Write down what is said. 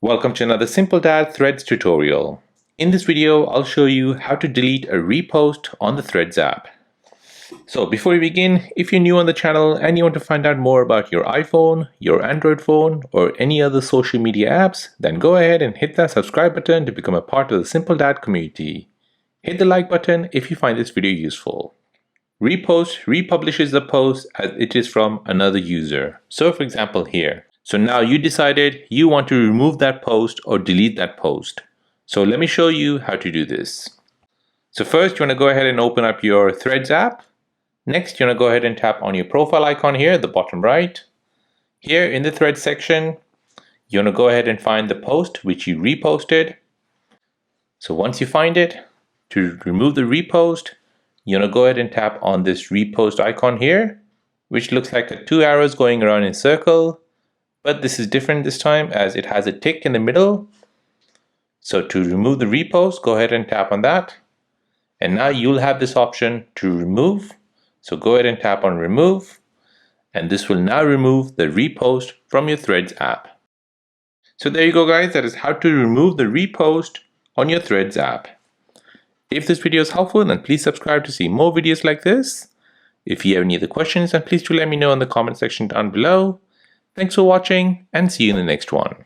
Welcome to another Simple Dad Threads tutorial. In this video, I'll show you how to delete a repost on the Threads app. So before we begin, if you're new on the channel and you want to find out more about your iPhone, your Android phone, or any other social media apps, then go ahead and hit that subscribe button to become a part of the Simple Dad community. Hit the like button if you find this video useful. Repost republishes the post as it is from another user. So for example here. So now you decided you want to remove that post or delete that post. So let me show you how to do this. So first you want to go ahead and open up your Threads app. Next you want to go ahead and tap on your profile icon here at the bottom right. Here in the Threads section, you want to go ahead and find the post which you reposted. So once you find it, to remove the repost, you want to go ahead and tap on this repost icon here, which looks like 2 arrows going around in a circle. But this is different this time as it has a tick in the middle. So to remove the repost, go ahead and tap on that. And now you'll have this option to remove. So go ahead and tap on remove. And this will now remove the repost from your Threads app. So there you go guys, that is how to remove the repost on your Threads app. If this video is helpful, then please subscribe to see more videos like this. If you have any other questions, then please do let me know in the comment section down below. Thanks for watching and see you in the next one.